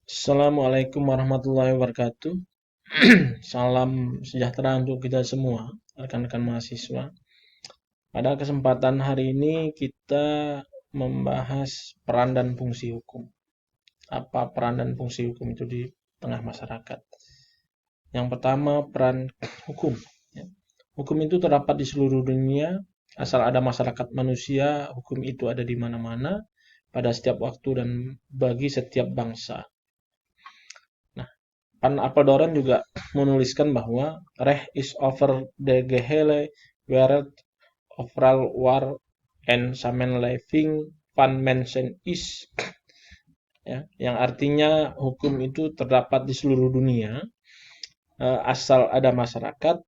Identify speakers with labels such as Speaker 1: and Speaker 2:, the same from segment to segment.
Speaker 1: Assalamualaikum warahmatullahi wabarakatuh. Salam sejahtera untuk kita semua, rekan-rekan mahasiswa. Pada kesempatan hari ini kita membahas peran dan fungsi hukum. Apa peran dan fungsi hukum itu di tengah masyarakat? Yang pertama, peran hukum. Hukum itu terdapat di seluruh dunia. Asal ada masyarakat manusia, hukum itu ada di mana-mana, pada setiap waktu dan bagi setiap bangsa. Van Apeldoorn juga menuliskan bahwa Recht is over the gehele wereld overal waar en samenleving van mensen is, ya, yang artinya hukum itu terdapat di seluruh dunia, asal ada masyarakat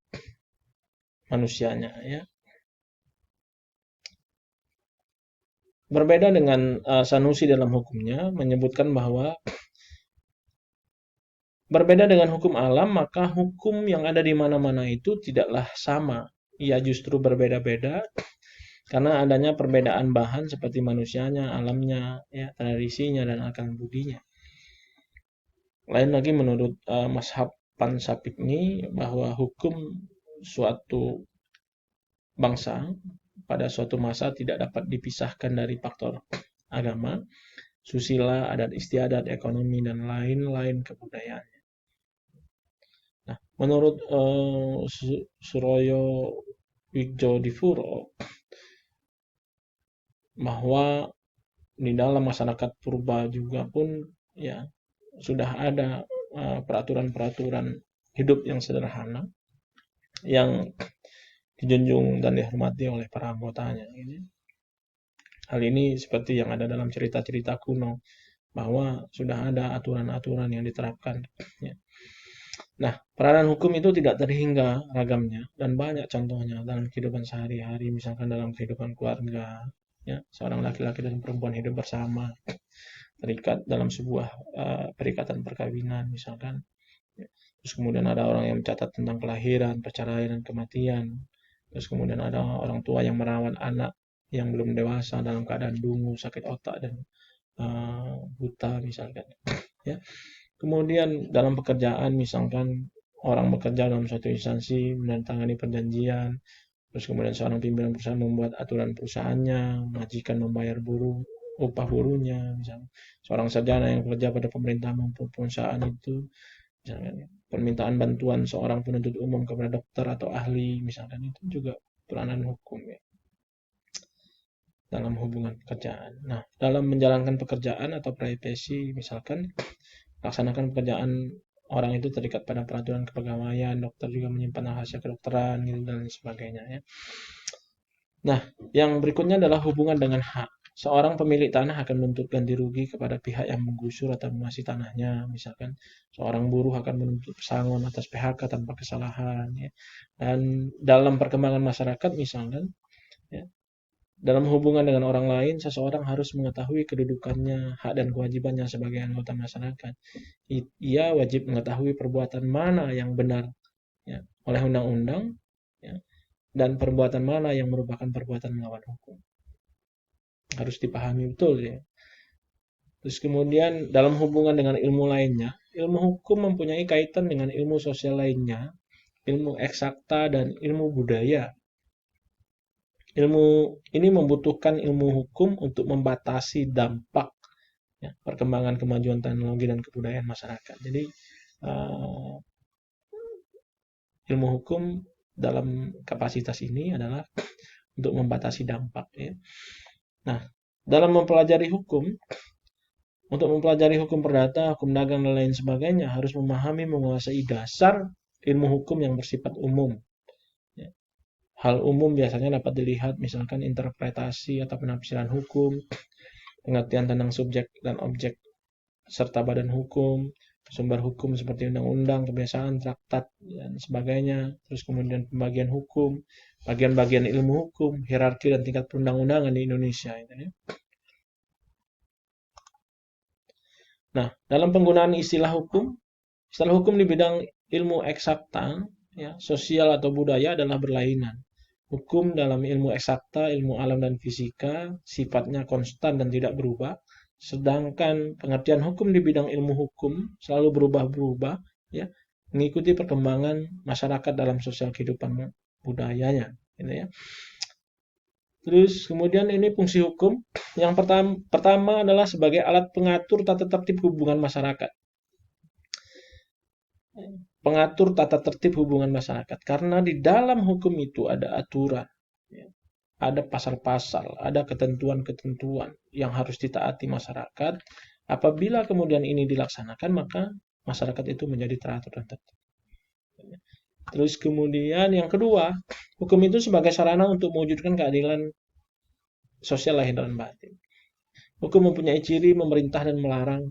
Speaker 1: manusianya, ya. Berbeda dengan Sanusi dalam hukumnya menyebutkan bahwa berbeda dengan hukum alam, maka hukum yang ada di mana-mana itu tidaklah sama. Ia justru berbeda-beda karena adanya perbedaan bahan seperti manusianya, alamnya, ya, tradisinya, dan akal budinya. Lain lagi menurut Mazhab Pansapikni bahwa hukum suatu bangsa pada suatu masa tidak dapat dipisahkan dari faktor agama, susila, adat istiadat, ekonomi, dan lain-lain kebudayaan. Nah, menurut Suroyo Wijdodipuro bahwa di dalam masyarakat purba juga pun, ya, sudah ada peraturan-peraturan hidup yang sederhana yang dijunjung dan dihormati oleh para anggotanya. Hal ini seperti yang ada dalam cerita-cerita kuno bahwa sudah ada aturan-aturan yang diterapkan. Ya. Nah, peranan hukum itu tidak terhingga ragamnya dan banyak contohnya dalam kehidupan sehari-hari, misalkan dalam kehidupan keluarga, ya, seorang laki-laki dan perempuan hidup bersama, terikat dalam sebuah perikatan perkawinan, misalkan. Ya. Terus kemudian ada orang yang mencatat tentang kelahiran, perceraian, dan kematian. Terus kemudian ada orang tua yang merawat anak yang belum dewasa dalam keadaan dungu, sakit otak, dan buta, misalkan. Ya. Kemudian dalam pekerjaan, misalkan orang bekerja dalam suatu instansi, menandatangani perjanjian, terus kemudian seorang pimpinan perusahaan membuat aturan perusahaannya, majikan membayar upah buruhnya, misalnya seorang sarjana yang bekerja pada pemerintah maupun perusahaan itu, misalkan permintaan bantuan seorang penuntut umum kepada dokter atau ahli, misalkan itu juga peranan hukum, ya, dalam hubungan pekerjaan. Nah, dalam menjalankan pekerjaan atau profesi, misalkan laksanakan pekerjaan orang itu terikat pada peraturan kepegawaian, dokter juga menyimpan rahasia kedokteran, gitu, dan sebagainya, ya. Nah, yang berikutnya adalah hubungan dengan hak. Seorang pemilik tanah akan menuntut ganti rugi kepada pihak yang menggusur atau menguasai tanahnya. Misalkan seorang buruh akan menuntut pesangon atas PHK tanpa kesalahan, ya. Dan dalam perkembangan masyarakat, misalkan, ya, dalam hubungan dengan orang lain, seseorang harus mengetahui kedudukannya, hak dan kewajibannya sebagai anggota masyarakat. Ia wajib mengetahui perbuatan mana yang benar, ya, oleh undang-undang, ya, dan perbuatan mana yang merupakan perbuatan melawan hukum. Harus dipahami betul, ya. Terus kemudian dalam hubungan dengan ilmu lainnya, ilmu hukum mempunyai kaitan dengan ilmu sosial lainnya, ilmu eksakta, dan ilmu budaya. Ilmu ini membutuhkan ilmu hukum untuk membatasi dampak, ya, perkembangan kemajuan teknologi dan kebudayaan masyarakat. Jadi ilmu hukum dalam kapasitas ini adalah untuk membatasi dampak, ya. Nah, dalam mempelajari hukum, untuk mempelajari hukum perdata, hukum dagang, dan lain sebagainya, harus memahami, menguasai dasar ilmu hukum yang bersifat umum. Ya. Hal umum biasanya dapat dilihat misalkan interpretasi atau penafsiran hukum, pengertian tentang subjek dan objek serta badan hukum, sumber hukum seperti undang-undang, kebiasaan, traktat, dan sebagainya. Terus kemudian pembagian hukum, bagian-bagian ilmu hukum, hierarki dan tingkat perundang-undangan di Indonesia. Nah, dalam penggunaan istilah hukum di bidang ilmu eksakta, ya, sosial atau budaya adalah berlainan. Hukum dalam ilmu eksakta, ilmu alam dan fisika sifatnya konstan dan tidak berubah, Sedangkan pengertian hukum di bidang ilmu hukum selalu berubah-berubah, ya, mengikuti perkembangan masyarakat dalam sosial kehidupan budayanya, gitu ya. Terus kemudian ini fungsi hukum yang pertama adalah sebagai alat pengatur tata tertib hubungan masyarakat. Pengatur tata tertib hubungan masyarakat. Karena di dalam hukum itu ada aturan, ya, ada pasal-pasal, ada ketentuan-ketentuan yang harus ditaati masyarakat. Apabila kemudian ini dilaksanakan, maka masyarakat itu menjadi teratur dan tertib. Terus kemudian yang kedua, hukum itu sebagai sarana untuk mewujudkan keadilan sosial lahir dan batin. Hukum mempunyai ciri memerintah dan melarang.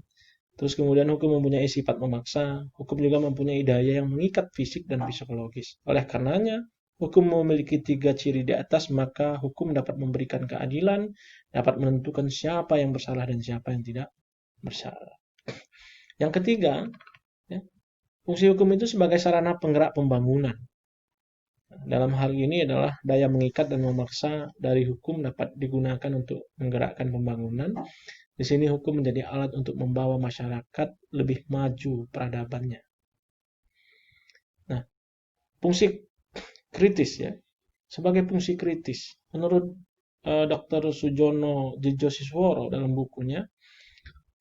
Speaker 1: Terus kemudian hukum mempunyai sifat memaksa. Hukum juga mempunyai daya yang mengikat fisik dan psikologis. Oleh karenanya, hukum memiliki 3 ciri di atas, maka hukum dapat memberikan keadilan, dapat menentukan siapa yang bersalah dan siapa yang tidak bersalah. Yang ketiga, ya, fungsi hukum itu sebagai sarana penggerak pembangunan. Dalam hal ini adalah daya mengikat dan memaksa dari hukum dapat digunakan untuk menggerakkan pembangunan. Di sini hukum menjadi alat untuk membawa masyarakat lebih maju peradabannya. Nah, fungsi kritis, ya. Sebagai fungsi kritis, menurut Dr. Sujono Jijosisworo dalam bukunya,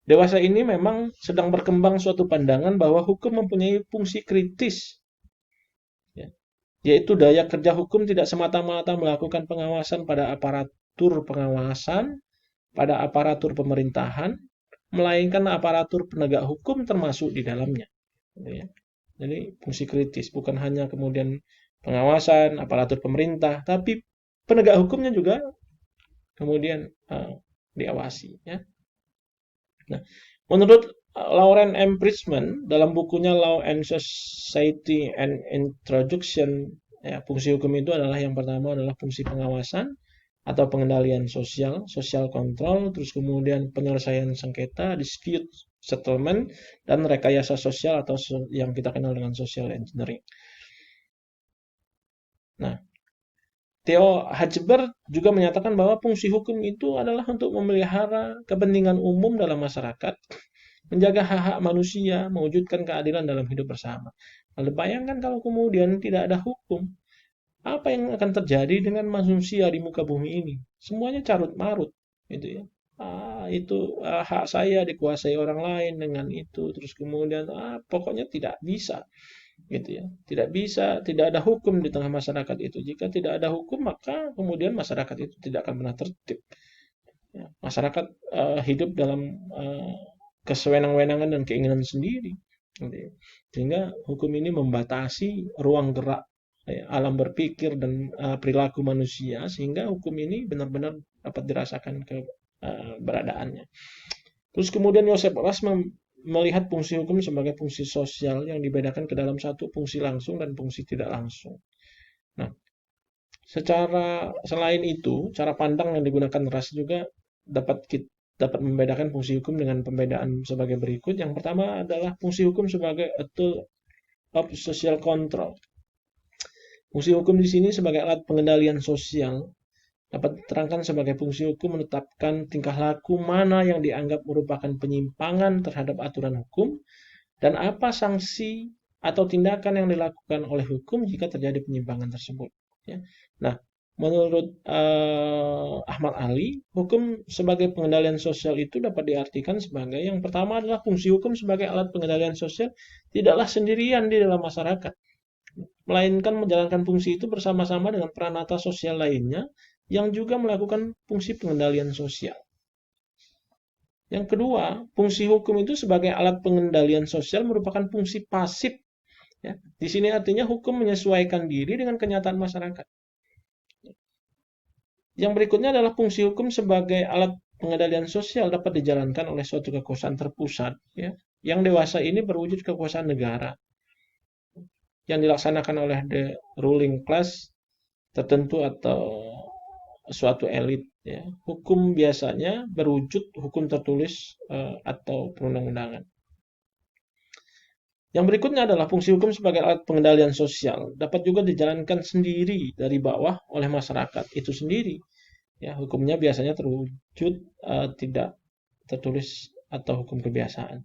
Speaker 1: dewasa ini memang sedang berkembang suatu pandangan bahwa hukum mempunyai fungsi kritis, ya, yaitu daya kerja hukum tidak semata-mata melakukan pengawasan pada aparatur pengawasan, pada aparatur pemerintahan, melainkan aparatur penegak hukum termasuk di dalamnya. Jadi fungsi kritis bukan hanya kemudian pengawasan aparatur pemerintah, tapi penegak hukumnya juga kemudian diawasi. Ya. Nah, menurut Lauren M. Bridgman dalam bukunya Law and Society and Introduction, ya, fungsi hukum itu adalah yang pertama adalah fungsi pengawasan atau pengendalian sosial, social control, terus kemudian penyelesaian sengketa, dispute settlement, dan rekayasa sosial atau yang kita kenal dengan social engineering. Nah, Theo Hachberg juga menyatakan bahwa fungsi hukum itu adalah untuk memelihara kepentingan umum dalam masyarakat, menjaga hak-hak manusia, mewujudkan keadilan dalam hidup bersama. Lalu bayangkan kalau kemudian tidak ada hukum, apa yang akan terjadi dengan manusia di muka bumi ini? Semuanya carut-marut, gitu ya. Itu hak saya dikuasai orang lain dengan itu, terus kemudian pokoknya tidak bisa, gitu ya. Tidak bisa, tidak ada hukum di tengah masyarakat itu. Jika tidak ada hukum, maka kemudian masyarakat itu tidak akan pernah tertib. Ya, masyarakat hidup dalam kesewenang-wenangan dan keinginan sendiri, gitu ya. Sehingga hukum ini membatasi ruang gerak alam berpikir dan perilaku manusia, sehingga hukum ini benar-benar dapat dirasakan keberadaannya. Terus kemudian Joseph Ras melihat fungsi hukum sebagai fungsi sosial yang dibedakan ke dalam satu fungsi langsung dan fungsi tidak langsung. Nah, selain itu, cara pandang yang digunakan Ras juga dapat membedakan fungsi hukum dengan pembedaan sebagai berikut. Yang pertama adalah fungsi hukum sebagai a tool of social control. Fungsi hukum di sini sebagai alat pengendalian sosial dapat diterangkan sebagai fungsi hukum menetapkan tingkah laku mana yang dianggap merupakan penyimpangan terhadap aturan hukum dan apa sanksi atau tindakan yang dilakukan oleh hukum jika terjadi penyimpangan tersebut. Ya. Nah, menurut Ahmad Ali, hukum sebagai pengendalian sosial itu dapat diartikan sebagai yang pertama adalah fungsi hukum sebagai alat pengendalian sosial tidaklah sendirian di dalam masyarakat, melainkan menjalankan fungsi itu bersama-sama dengan peranata sosial lainnya yang juga melakukan fungsi pengendalian sosial. Yang kedua, fungsi hukum itu sebagai alat pengendalian sosial merupakan fungsi pasif. Ya. Di sini artinya hukum menyesuaikan diri dengan kenyataan masyarakat. Yang berikutnya adalah fungsi hukum sebagai alat pengendalian sosial dapat dijalankan oleh suatu kekuasaan terpusat, ya, yang dewasa ini berwujud kekuasaan negara yang dilaksanakan oleh the ruling class tertentu atau suatu elit. Ya. Hukum biasanya berwujud hukum tertulis atau perundang-undangan. Yang berikutnya adalah fungsi hukum sebagai alat pengendalian sosial dapat juga dijalankan sendiri dari bawah oleh masyarakat itu sendiri. Ya, hukumnya biasanya terwujud tidak tertulis atau hukum kebiasaan.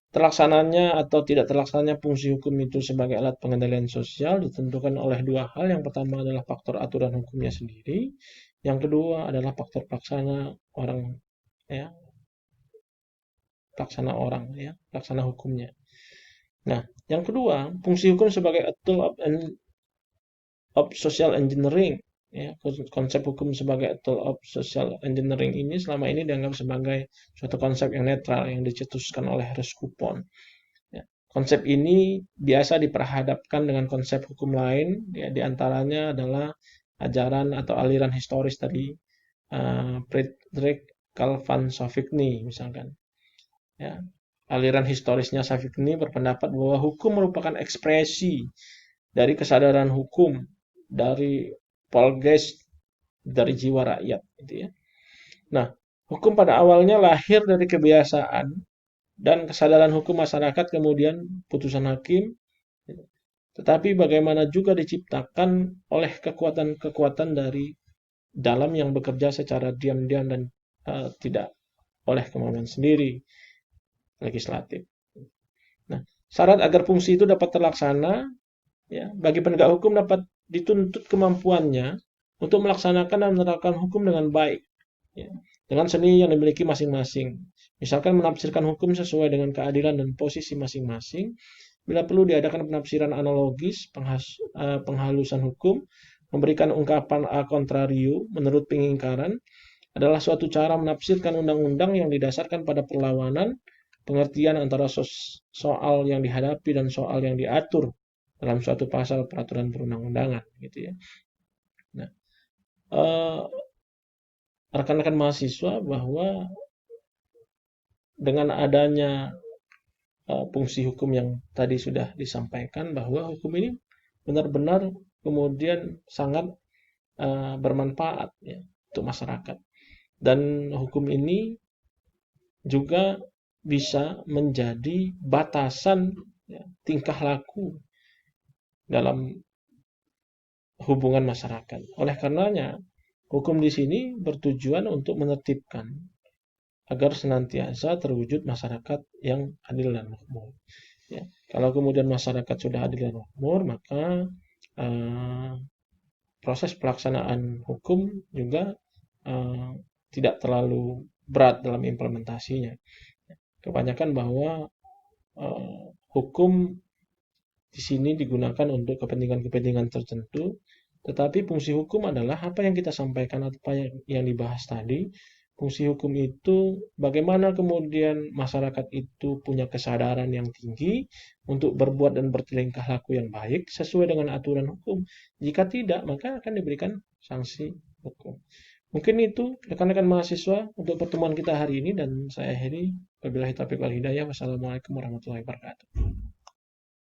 Speaker 1: Terlaksananya atau tidak terlaksananya fungsi hukum itu sebagai alat pengendalian sosial ditentukan oleh dua hal. Yang pertama adalah faktor aturan hukumnya sendiri. Yang kedua adalah faktor pelaksana orang, ya, pelaksana hukumnya. Nah, yang kedua, fungsi hukum sebagai a tool of social engineering. Ya, konsep hukum sebagai a tool of social engineering ini selama ini dianggap sebagai suatu konsep yang netral yang dicetuskan oleh Reskupon. Ya, konsep ini biasa diperhadapkan dengan konsep hukum lain, ya, diantaranya adalah ajaran atau aliran historis dari Friedrich Karl von Savigny misalkan. Ya, aliran historisnya Savigny berpendapat bahwa hukum merupakan ekspresi dari kesadaran hukum dari polgeist, dari jiwa rakyat, gitu ya. Nah, hukum pada awalnya lahir dari kebiasaan dan kesadaran hukum masyarakat, kemudian putusan hakim, tetapi bagaimana juga diciptakan oleh kekuatan-kekuatan dari dalam yang bekerja secara diam-diam dan tidak oleh kemauan sendiri, legislatif. Nah, syarat agar fungsi itu dapat terlaksana, ya, bagi penegak hukum dapat dituntut kemampuannya untuk melaksanakan dan menerapkan hukum dengan baik, ya, dengan seni yang dimiliki masing-masing. Misalkan menafsirkan hukum sesuai dengan keadilan dan posisi masing-masing. Bila perlu diadakan penafsiran analogis, penghalusan hukum, memberikan ungkapan a contrario menurut pengingkaran adalah suatu cara menafsirkan undang-undang yang didasarkan pada perlawanan, pengertian antara soal yang dihadapi dan soal yang diatur dalam suatu pasal peraturan perundang-undangan, gitu ya. Nah, rekan-rekan mahasiswa, bahwa dengan adanya fungsi hukum yang tadi sudah disampaikan, bahwa hukum ini benar-benar kemudian sangat bermanfaat, ya, untuk masyarakat. Dan hukum ini juga bisa menjadi batasan, ya, tingkah laku dalam hubungan masyarakat. Oleh karenanya, hukum di sini bertujuan untuk menertibkan agar senantiasa terwujud masyarakat yang adil dan makmur. Ya, kalau kemudian masyarakat sudah adil dan makmur, maka proses pelaksanaan hukum juga tidak terlalu berat dalam implementasinya. Kebanyakan bahwa hukum di sini digunakan untuk kepentingan-kepentingan tertentu, tetapi fungsi hukum adalah apa yang kita sampaikan, apa yang dibahas tadi. Fungsi hukum itu bagaimana kemudian masyarakat itu punya kesadaran yang tinggi untuk berbuat dan bertingkah laku yang baik sesuai dengan aturan hukum. Jika tidak, maka akan diberikan sanksi hukum. Mungkin itu rekan-rekan mahasiswa untuk pertemuan kita hari ini, dan saya akhiri. Wabillahi taufiq wal hidayah. Wassalamualaikum warahmatullahi wabarakatuh.